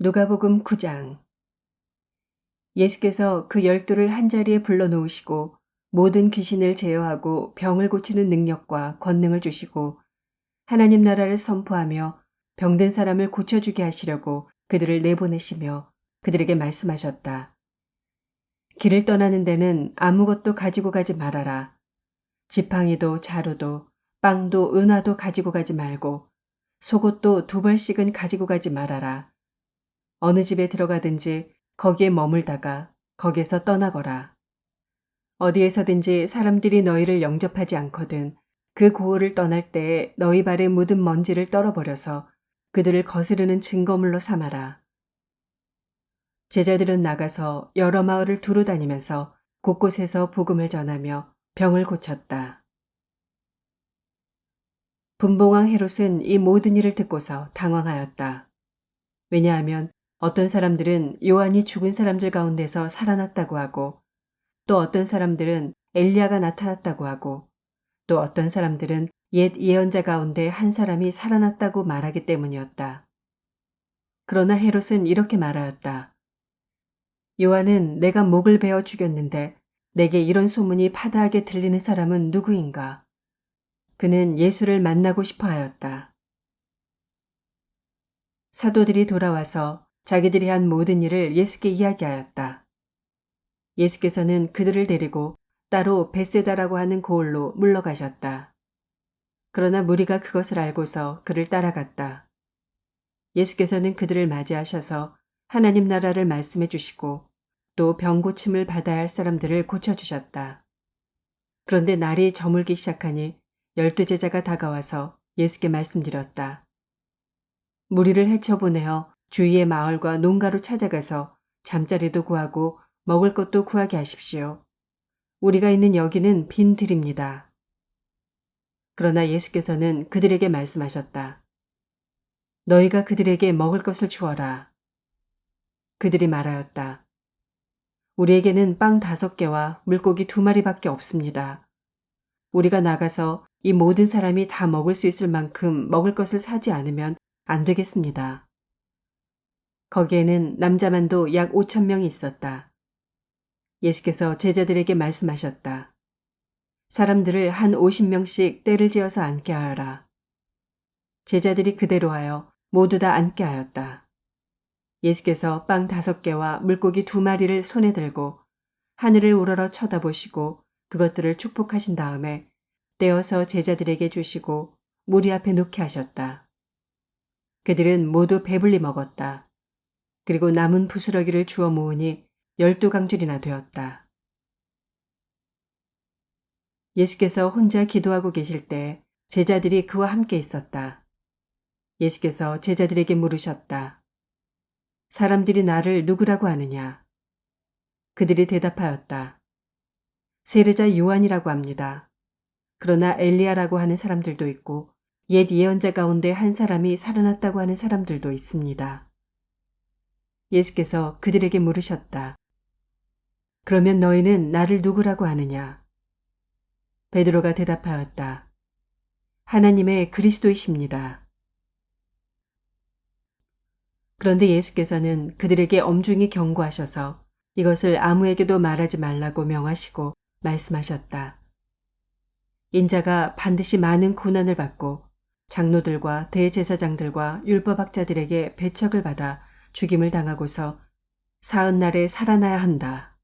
누가복음 9장. 예수께서 그 12를 한자리에 불러놓으시고 모든 귀신을 제어하고 병을 고치는 능력과 권능을 주시고 하나님 나라를 선포하며 병든 사람을 고쳐주게 하시려고 그들을 내보내시며 그들에게 말씀하셨다. 길을 떠나는 데는 아무것도 가지고 가지 말아라. 지팡이도 자루도 빵도 은화도 가지고 가지 말고 속옷도 2벌씩은 가지고 가지 말아라. 어느 집에 들어가든지 거기에 머물다가 거기에서 떠나거라. 어디에서든지 사람들이 너희를 영접하지 않거든 그 고을을 떠날 때에 너희 발에 묻은 먼지를 떨어버려서 그들을 거스르는 증거물로 삼아라. 제자들은 나가서 여러 마을을 두루 다니면서 곳곳에서 복음을 전하며 병을 고쳤다. 분봉왕 헤롯은 이 모든 일을 듣고서 당황하였다. 왜냐하면 어떤 사람들은 요한이 죽은 사람들 가운데서 살아났다고 하고 또 어떤 사람들은 엘리야가 나타났다고 하고 또 어떤 사람들은 옛 예언자 가운데 한 사람이 살아났다고 말하기 때문이었다. 그러나 헤롯은 이렇게 말하였다. 요한은 내가 목을 베어 죽였는데 내게 이런 소문이 파다하게 들리는 사람은 누구인가? 그는 예수를 만나고 싶어 하였다. 사도들이 돌아와서 자기들이 한 모든 일을 예수께 이야기하였다. 예수께서는 그들을 데리고 따로 벳세다라고 하는 고을로 물러가셨다. 그러나 무리가 그것을 알고서 그를 따라갔다. 예수께서는 그들을 맞이하셔서 하나님 나라를 말씀해 주시고 또 병고침을 받아야 할 사람들을 고쳐주셨다. 그런데 날이 저물기 시작하니 12제자가 다가와서 예수께 말씀드렸다. 무리를 헤쳐보내어 주위의 마을과 농가로 찾아가서 잠자리도 구하고 먹을 것도 구하게 하십시오. 우리가 있는 여기는 빈 들입니다. 그러나 예수께서는 그들에게 말씀하셨다. 너희가 그들에게 먹을 것을 주어라. 그들이 말하였다. 우리에게는 빵 5개와 물고기 2마리밖에 없습니다. 우리가 나가서 이 모든 사람이 다 먹을 수 있을 만큼 먹을 것을 사지 않으면 안 되겠습니다. 거기에는 남자만도 약 5,000명이 있었다. 예수께서 제자들에게 말씀하셨다. 사람들을 한 50명씩 떼를 지어서 앉게 하여라. 제자들이 그대로 하여 모두 다 앉게 하였다. 예수께서 빵 5개와 물고기 2마리를 손에 들고 하늘을 우러러 쳐다보시고 그것들을 축복하신 다음에 떼어서 제자들에게 주시고 무리 앞에 놓게 하셨다. 그들은 모두 배불리 먹었다. 그리고 남은 부스러기를 주워 모으니 12강줄이나 되었다. 예수께서 혼자 기도하고 계실 때 제자들이 그와 함께 있었다. 예수께서 제자들에게 물으셨다. 사람들이 나를 누구라고 하느냐? 그들이 대답하였다. 세례자 요한이라고 합니다. 그러나 엘리야라고 하는 사람들도 있고 옛 예언자 가운데 한 사람이 살아났다고 하는 사람들도 있습니다. 예수께서 그들에게 물으셨다. 그러면 너희는 나를 누구라고 하느냐? 베드로가 대답하였다. 하나님의 그리스도이십니다. 그런데 예수께서는 그들에게 엄중히 경고하셔서 이것을 아무에게도 말하지 말라고 명하시고 말씀하셨다. 인자가 반드시 많은 고난을 받고 장로들과 대제사장들과 율법학자들에게 배척을 받아 죽임을 당하고서 40날에 살아나야 한다.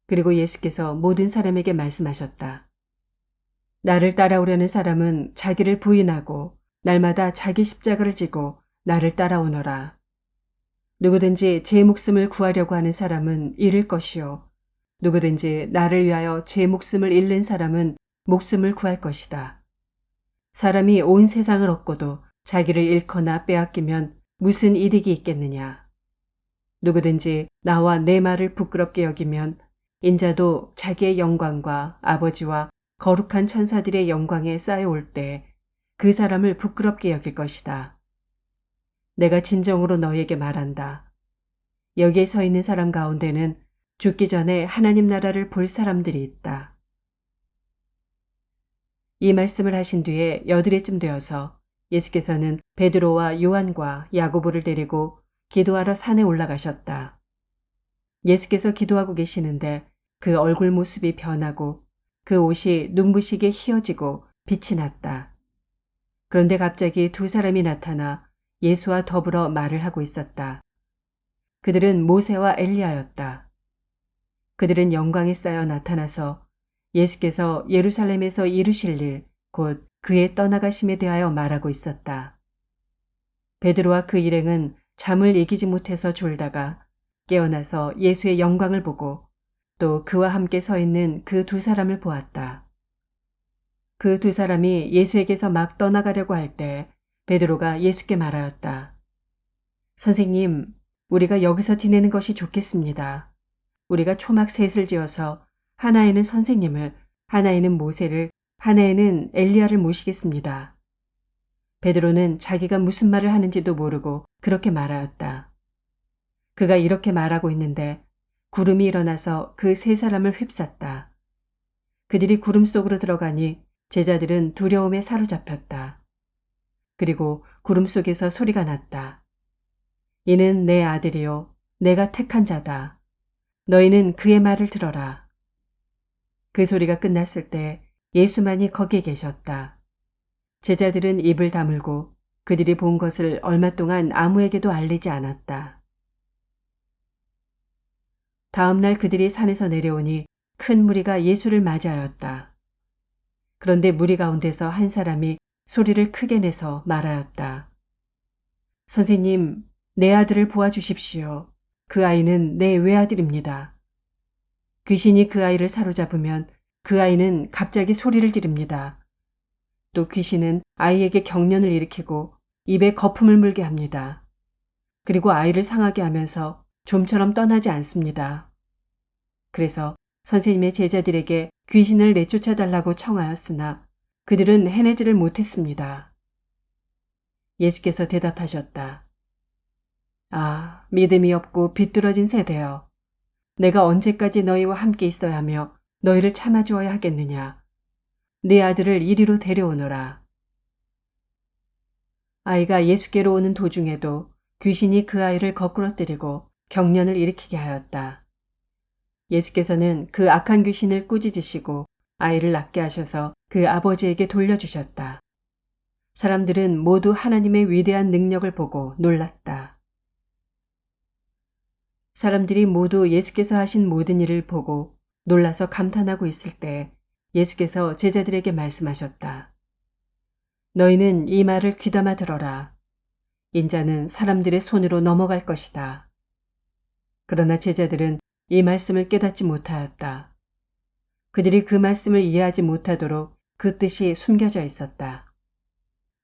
그리고 예수께서 모든 사람에게 말씀하셨다. 나를 따라오려는 사람은 자기를 부인하고 날마다 자기 십자가를 지고 나를 따라오너라. 누구든지 제 목숨을 구하려고 하는 사람은 잃을 것이요. 누구든지 나를 위하여 제 목숨을 잃는 사람은 목숨을 구할 것이다. 사람이 온 세상을 얻고도 자기를 잃거나 빼앗기면 무슨 이득이 있겠느냐. 누구든지 나와 내 말을 부끄럽게 여기면 인자도 자기의 영광과 아버지와 거룩한 천사들의 영광에 쌓여올 때 그 사람을 부끄럽게 여길 것이다. 내가 진정으로 너희에게 말한다. 여기에 서 있는 사람 가운데는 죽기 전에 하나님 나라를 볼 사람들이 있다. 이 말씀을 하신 뒤에 8해쯤 되어서 예수께서는 베드로와 요한과 야고보를 데리고 기도하러 산에 올라가셨다. 예수께서 기도하고 계시는데 그 얼굴 모습이 변하고 그 옷이 눈부시게 휘어지고 빛이 났다. 그런데 갑자기 두 사람이 나타나 예수와 더불어 말을 하고 있었다. 그들은 모세와 엘리야였다. 그들은 영광에 쌓여 나타나서 예수께서 예루살렘에서 이루실 일, 곧 그의 떠나가심에 대하여 말하고 있었다. 베드로와 그 일행은 잠을 이기지 못해서 졸다가 깨어나서 예수의 영광을 보고 또 그와 함께 서 있는 그 두 사람을 보았다. 그 두 사람이 예수에게서 막 떠나가려고 할 때 베드로가 예수께 말하였다. 선생님, 우리가 여기서 지내는 것이 좋겠습니다. 우리가 초막 셋을 지어서 하나에는 선생님을, 하나에는 모세를, 하나에는 엘리야를 모시겠습니다. 베드로는 자기가 무슨 말을 하는지도 모르고 그렇게 말하였다. 그가 이렇게 말하고 있는데 구름이 일어나서 그 세 사람을 휩쌌다. 그들이 구름 속으로 들어가니 제자들은 두려움에 사로잡혔다. 그리고 구름 속에서 소리가 났다. 이는 내 아들이요, 내가 택한 자다. 너희는 그의 말을 들어라. 그 소리가 끝났을 때 예수만이 거기에 계셨다. 제자들은 입을 다물고 그들이 본 것을 얼마 동안 아무에게도 알리지 않았다. 다음 날 그들이 산에서 내려오니 큰 무리가 예수를 맞이하였다. 그런데 무리 가운데서 한 사람이 소리를 크게 내서 말하였다. 선생님, 내 아들을 보아주십시오. 그 아이는 내 외아들입니다. 귀신이 그 아이를 사로잡으면 그 아이는 갑자기 소리를 지릅니다. 또 귀신은 아이에게 경련을 일으키고 입에 거품을 물게 합니다. 그리고 아이를 상하게 하면서 좀처럼 떠나지 않습니다. 그래서 선생님의 제자들에게 귀신을 내쫓아달라고 청하였으나 그들은 해내지를 못했습니다. 예수께서 대답하셨다. 아, 믿음이 없고 비뚤어진 세대여. 내가 언제까지 너희와 함께 있어야 하며 너희를 참아주어야 하겠느냐. 네 아들을 이리로 데려오너라. 아이가 예수께로 오는 도중에도 귀신이 그 아이를 거꾸로 때리고 경련을 일으키게 하였다. 예수께서는 그 악한 귀신을 꾸짖으시고 아이를 낫게 하셔서 그 아버지에게 돌려주셨다. 사람들은 모두 하나님의 위대한 능력을 보고 놀랐다. 사람들이 모두 예수께서 하신 모든 일을 보고 놀라서 감탄하고 있을 때 예수께서 제자들에게 말씀하셨다. 너희는 이 말을 귀담아 들어라. 인자는 사람들의 손으로 넘어갈 것이다. 그러나 제자들은 이 말씀을 깨닫지 못하였다. 그들이 그 말씀을 이해하지 못하도록 그 뜻이 숨겨져 있었다.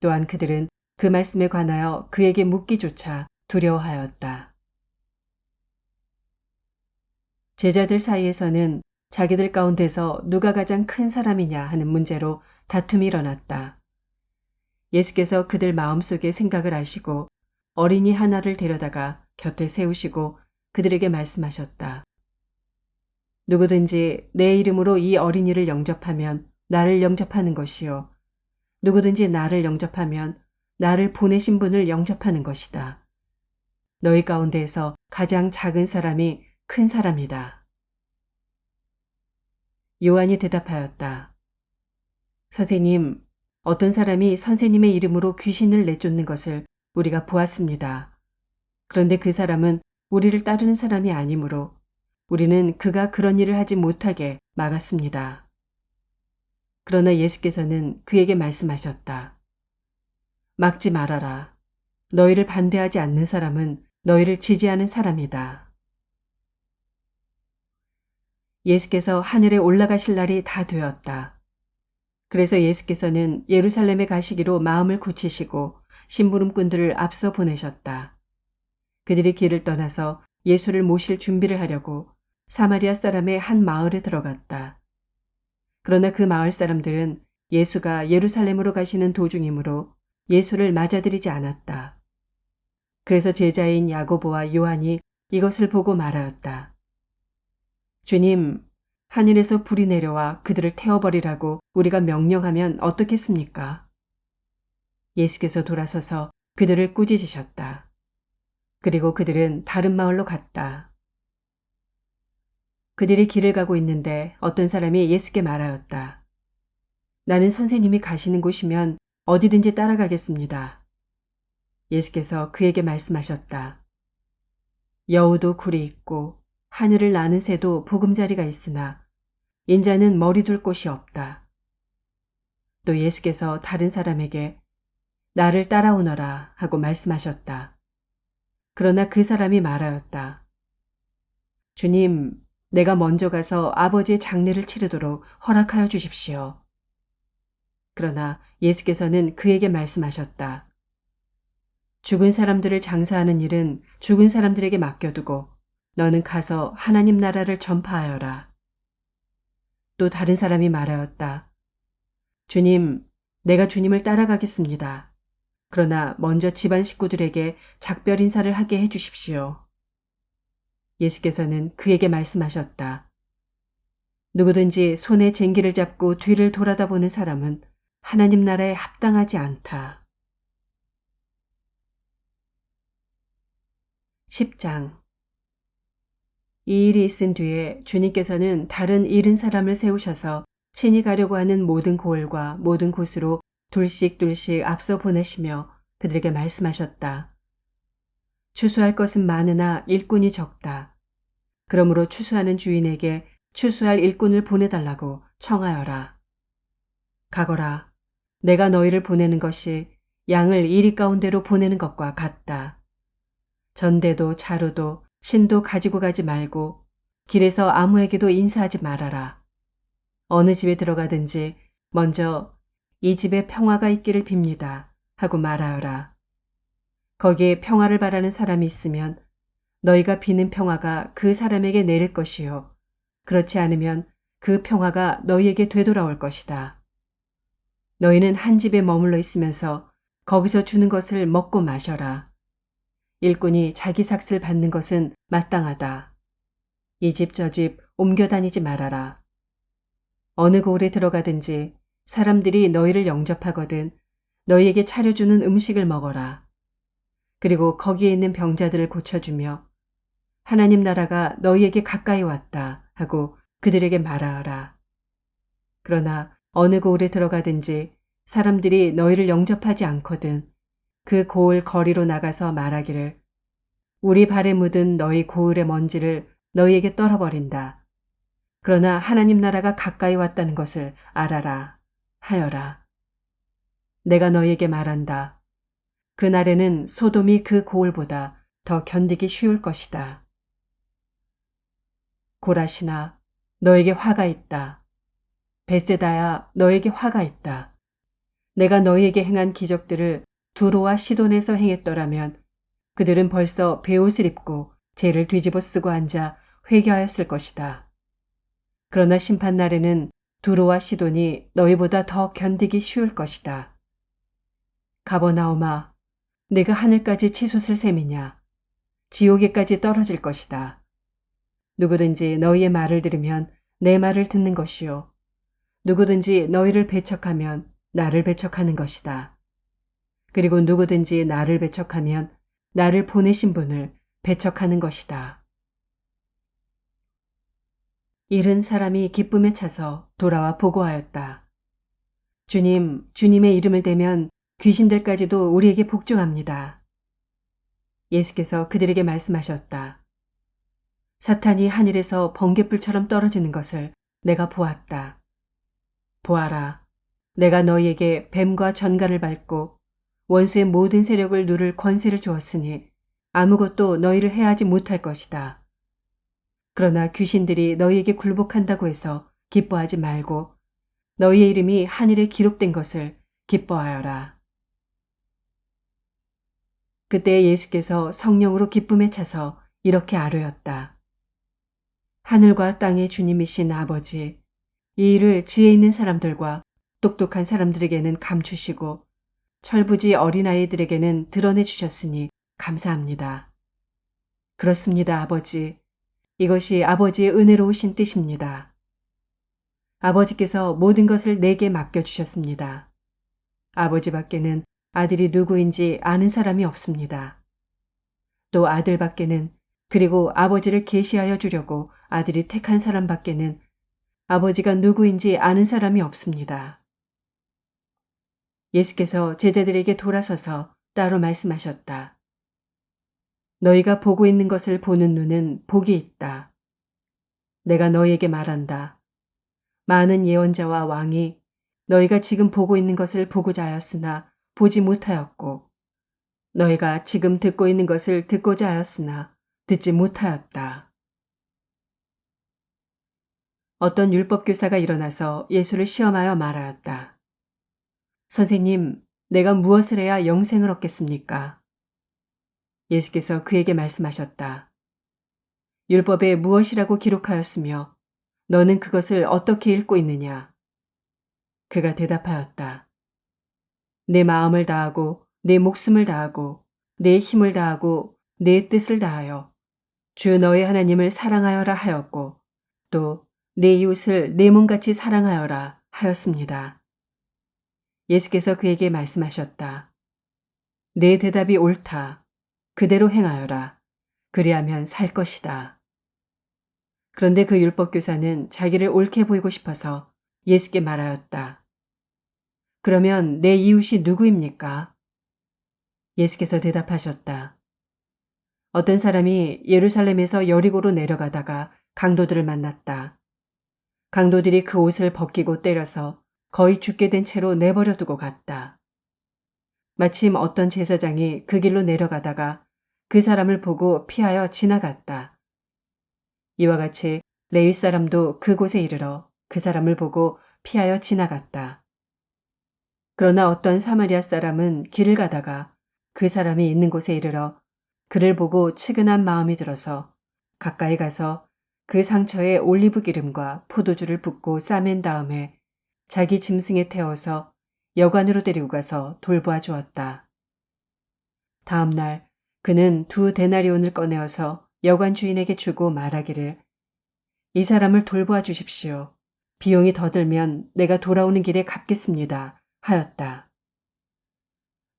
또한 그들은 그 말씀에 관하여 그에게 묻기조차 두려워하였다. 제자들 사이에서는 자기들 가운데서 누가 가장 큰 사람이냐 하는 문제로 다툼이 일어났다. 예수께서 그들 마음속의 생각을 아시고 어린이 하나를 데려다가 곁에 세우시고 그들에게 말씀하셨다. 누구든지 내 이름으로 이 어린이를 영접하면 나를 영접하는 것이요. 누구든지 나를 영접하면 나를 보내신 분을 영접하는 것이다. 너희 가운데에서 가장 작은 사람이 큰 사람이다. 요한이 대답하였다. 선생님, 어떤 사람이 선생님의 이름으로 귀신을 내쫓는 것을 우리가 보았습니다. 그런데 그 사람은 우리를 따르는 사람이 아니므로 우리는 그가 그런 일을 하지 못하게 막았습니다. 그러나 예수께서는 그에게 말씀하셨다. 막지 말아라. 너희를 반대하지 않는 사람은 너희를 지지하는 사람이다. 예수께서 하늘에 올라가실 날이 다 되었다. 그래서 예수께서는 예루살렘에 가시기로 마음을 굳히시고 심부름꾼들을 앞서 보내셨다. 그들이 길을 떠나서 예수를 모실 준비를 하려고 사마리아 사람의 한 마을에 들어갔다. 그러나 그 마을 사람들은 예수가 예루살렘으로 가시는 도중이므로 예수를 맞아들이지 않았다. 그래서 제자인 야고보와 요한이 이것을 보고 말하였다. 주님, 하늘에서 불이 내려와 그들을 태워버리라고 우리가 명령하면 어떻겠습니까? 예수께서 돌아서서 그들을 꾸짖으셨다. 그리고 그들은 다른 마을로 갔다. 그들이 길을 가고 있는데 어떤 사람이 예수께 말하였다. 나는 선생님이 가시는 곳이면 어디든지 따라가겠습니다. 예수께서 그에게 말씀하셨다. 여우도 굴이 있고 하늘을 나는 새도 보금자리가 있으나 인자는 머리 둘 곳이 없다. 또 예수께서 다른 사람에게 나를 따라오너라 하고 말씀하셨다. 그러나 그 사람이 말하였다. 주님, 내가 먼저 가서 아버지의 장례를 치르도록 허락하여 주십시오. 그러나 예수께서는 그에게 말씀하셨다. 죽은 사람들을 장사하는 일은 죽은 사람들에게 맡겨두고 너는 가서 하나님 나라를 전파하여라. 또 다른 사람이 말하였다. 주님, 내가 주님을 따라가겠습니다. 그러나 먼저 집안 식구들에게 작별 인사를 하게 해 주십시오. 예수께서는 그에게 말씀하셨다. 누구든지 손에 쟁기를 잡고 뒤를 돌아다 보는 사람은 하나님 나라에 합당하지 않다. 10장. 이 일이 있은 뒤에 주님께서는 다른 70 세우셔서 친히 가려고 하는 모든 고을과 모든 곳으로 둘씩 앞서 보내시며 그들에게 말씀하셨다. 추수할 것은 많으나 일꾼이 적다. 그러므로 추수하는 주인에게 추수할 일꾼을 보내달라고 청하여라. 가거라. 내가 너희를 보내는 것이 양을 이리 가운데로 보내는 것과 같다. 전대도 자루도 신도 가지고 가지 말고 길에서 아무에게도 인사하지 말아라. 어느 집에 들어가든지 먼저 이 집에 평화가 있기를 빕니다 하고 말하여라. 거기에 평화를 바라는 사람이 있으면 너희가 비는 평화가 그 사람에게 내릴 것이요. 그렇지 않으면 그 평화가 너희에게 되돌아올 것이다. 너희는 한 집에 머물러 있으면서 거기서 주는 것을 먹고 마셔라. 일꾼이 자기 삭슬 받는 것은 마땅하다. 이 집 저 집 옮겨 다니지 말아라. 어느 고을에 들어가든지 사람들이 너희를 영접하거든 너희에게 차려주는 음식을 먹어라. 그리고 거기에 있는 병자들을 고쳐주며 하나님 나라가 너희에게 가까이 왔다 하고 그들에게 말하여라. 그러나 어느 고을에 들어가든지 사람들이 너희를 영접하지 않거든 그 고을 거리로 나가서 말하기를 우리 발에 묻은 너희 고을의 먼지를 너희에게 떨어버린다. 그러나 하나님 나라가 가까이 왔다는 것을 알아라 하여라. 내가 너희에게 말한다. 그날에는 소돔이 그 고을보다 더 견디기 쉬울 것이다. 고라시나 너에게 화가 있다. 베세다야 너에게 화가 있다. 내가 너희에게 행한 기적들을 두로와 시돈에서 행했더라면 그들은 벌써 베옷을 입고 죄를 뒤집어 쓰고 앉아 회개하였을 것이다. 그러나 심판날에는 두로와 시돈이 너희보다 더 견디기 쉬울 것이다. 가버나움아, 내가 하늘까지 치솟을 셈이냐? 지옥에까지 떨어질 것이다. 누구든지 너희의 말을 들으면 내 말을 듣는 것이요. 누구든지 너희를 배척하면 나를 배척하는 것이다. 그리고 누구든지 나를 배척하면 나를 보내신 분을 배척하는 것이다. 잃은 사람이 기쁨에 차서 돌아와 보고하였다. 주님, 주님의 이름을 대면 귀신들까지도 우리에게 복종합니다. 예수께서 그들에게 말씀하셨다. 사탄이 하늘에서 번갯불처럼 떨어지는 것을 내가 보았다. 보아라, 내가 너희에게 뱀과 전갈을 밟고 원수의 모든 세력을 누를 권세를 주었으니 아무것도 너희를 해하지 못할 것이다. 그러나 귀신들이 너희에게 굴복한다고 해서 기뻐하지 말고 너희의 이름이 하늘에 기록된 것을 기뻐하여라. 그때 예수께서 성령으로 기쁨에 차서 이렇게 아뢰었다. 하늘과 땅의 주님이신 아버지, 이 일을 지혜 있는 사람들과 똑똑한 사람들에게는 감추시고 철부지 어린아이들에게는 드러내 주셨으니 감사합니다. 그렇습니다, 아버지. 이것이 아버지의 은혜로우신 뜻입니다. 아버지께서 모든 것을 내게 맡겨주셨습니다. 아버지 밖에는 아들이 누구인지 아는 사람이 없습니다. 또 아들밖에는 그리고 아버지를 계시하여 주려고 아들이 택한 사람밖에는 아버지가 누구인지 아는 사람이 없습니다. 예수께서 제자들에게 돌아서서 따로 말씀하셨다. 너희가 보고 있는 것을 보는 눈은 복이 있다. 내가 너희에게 말한다. 많은 예언자와 왕이 너희가 지금 보고 있는 것을 보고자 하였으나 보지 못하였고 너희가 지금 듣고 있는 것을 듣고자 하였으나 듣지 못하였다. 어떤 율법교사가 일어나서 예수를 시험하여 말하였다. 선생님, 내가 무엇을 해야 영생을 얻겠습니까? 예수께서 그에게 말씀하셨다. 율법에 무엇이라고 기록하였으며 너는 그것을 어떻게 읽고 있느냐? 그가 대답하였다. 내 마음을 다하고 내 목숨을 다하고 내 힘을 다하고 내 뜻을 다하여 주 너의 하나님을 사랑하여라 하였고 또 내 이웃을 내 몸같이 사랑하여라 하였습니다. 예수께서 그에게 말씀하셨다. 내 대답이 옳다. 그대로 행하여라. 그리하면 살 것이다. 그런데 그 율법교사는 자기를 옳게 보이고 싶어서 예수께 말하였다. 그러면 내 이웃이 누구입니까? 예수께서 대답하셨다. 어떤 사람이 예루살렘에서 여리고로 내려가다가 강도들을 만났다. 강도들이 그 옷을 벗기고 때려서 거의 죽게 된 채로 내버려 두고 갔다. 마침 어떤 제사장이 그 길로 내려가다가 그 사람을 보고 피하여 지나갔다. 이와 같이 레위 사람도 그곳에 이르러 그 사람을 보고 피하여 지나갔다. 그러나 어떤 사마리아 사람은 길을 가다가 그 사람이 있는 곳에 이르러 그를 보고 측은한 마음이 들어서 가까이 가서 그 상처에 올리브 기름과 포도주를 붓고 싸맨 다음에 자기 짐승에 태워서 여관으로 데리고 가서 돌보아 주었다. 다음 날 그는 2데나리온을 꺼내어서 여관 주인에게 주고 말하기를 이 사람을 돌보아 주십시오. 비용이 더 들면 내가 돌아오는 길에 갚겠습니다. 하였다.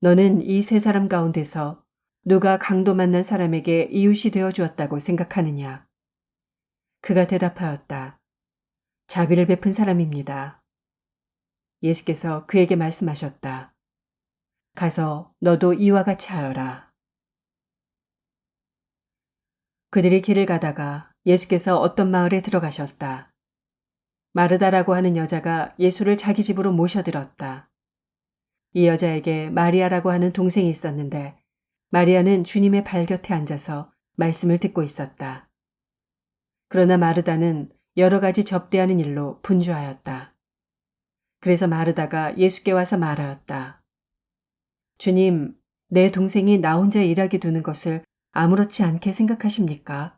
너는 이 세 사람 가운데서 누가 강도 만난 사람에게 이웃이 되어 주었다고 생각하느냐? 그가 대답하였다. 자비를 베푼 사람입니다. 예수께서 그에게 말씀하셨다. 가서 너도 이와 같이 하여라. 그들이 길을 가다가 예수께서 어떤 마을에 들어가셨다. 마르다라고 하는 여자가 예수를 자기 집으로 모셔들었다. 이 여자에게 마리아라고 하는 동생이 있었는데 마리아는 주님의 발곁에 앉아서 말씀을 듣고 있었다. 그러나 마르다는 여러 가지 접대하는 일로 분주하였다. 그래서 마르다가 예수께 와서 말하였다. 주님, 내 동생이 나 혼자 일하게 두는 것을 아무렇지 않게 생각하십니까?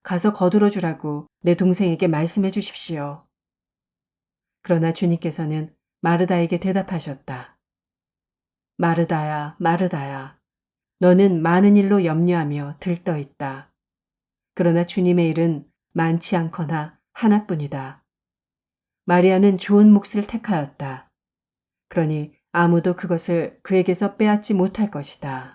가서 거들어 주라고 내 동생에게 말씀해 주십시오. 그러나 주님께서는 마르다에게 대답하셨다. 마르다야, 마르다야, 너는 많은 일로 염려하며 들떠 있다. 그러나 주님의 일은 많지 않거나 하나뿐이다. 마리아는 좋은 몫을 택하였다. 그러니 아무도 그것을 그에게서 빼앗지 못할 것이다.